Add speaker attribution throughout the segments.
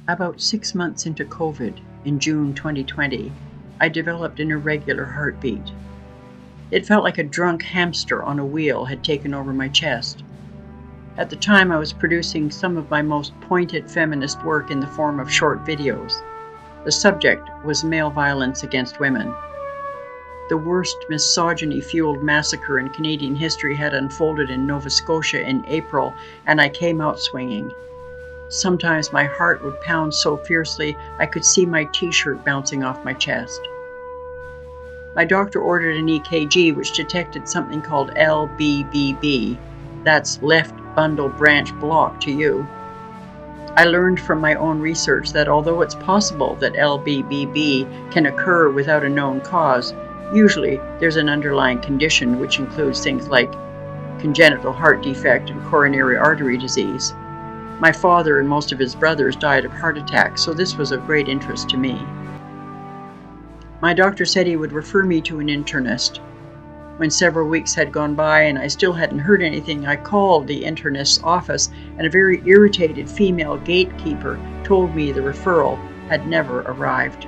Speaker 1: About 6 months into COVID, in June 2020, I developed an irregular heartbeat. It felt like a drunk hamster on a wheel had taken over my chest. At the time, I was producing some of my most pointed feminist work in the form of short videos. The subject was male violence against women. The worst misogyny-fueled massacre in Canadian history had unfolded in Nova Scotia in April, and I came out swinging. Sometimes my heart would pound so fiercely I could see my t-shirt bouncing off my chest. My doctor ordered an EKG which detected something called LBBB. That's left bundle branch block to you. I learned from my own research that although it's possible that LBBB can occur without a known cause, usually there's an underlying condition which includes things like congenital heart defect and coronary artery disease. My father and most of his brothers died of heart attacks, so this was of great interest to me. My doctor said he would refer me to an internist. When several weeks had gone by and I still hadn't heard anything, I called the internist's office, and a very irritated female gatekeeper told me the referral had never arrived.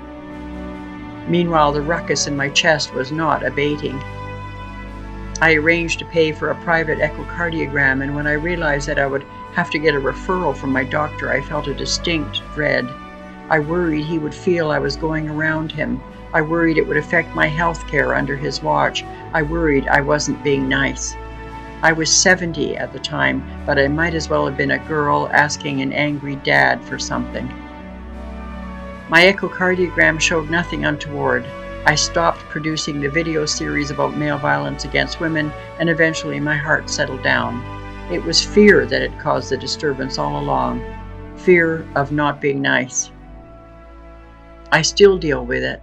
Speaker 1: Meanwhile, the ruckus in my chest was not abating. I arranged to pay for a private echocardiogram, and when I realized that I would have to get a referral from my doctor, I felt a distinct dread. I worried he would feel I was going around him. I worried it would affect my health care under his watch. I worried I wasn't being nice. I was 70 at the time, but I might as well have been a girl asking an angry dad for something. My echocardiogram showed nothing untoward. I stopped producing the video series about male violence against women, and eventually my heart settled down. It was fear that had caused the disturbance all along. Fear of not being nice. I still deal with it.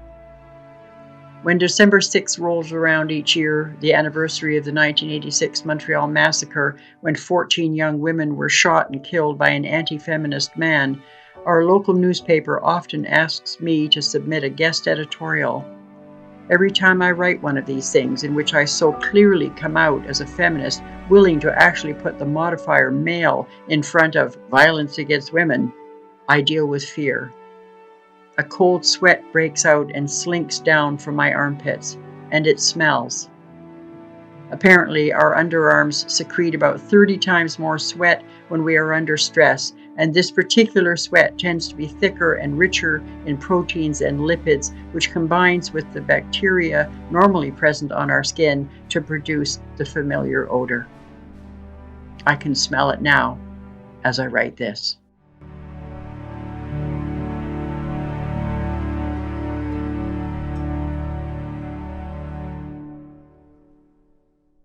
Speaker 1: When December 6th rolls around each year, the anniversary of the 1986 Montreal massacre, when 14 young women were shot and killed by an anti-feminist man, our local newspaper often asks me to submit a guest editorial. Every time I write one of these things in which I so clearly come out as a feminist, willing to actually put the modifier male in front of violence against women, I deal with fear. A cold sweat breaks out and slinks down from my armpits, and it smells. Apparently, our underarms secrete about 30 times more sweat when we are under stress, and this particular sweat tends to be thicker and richer in proteins and lipids, which combines with the bacteria normally present on our skin to produce the familiar odor. I can smell it now as I write this.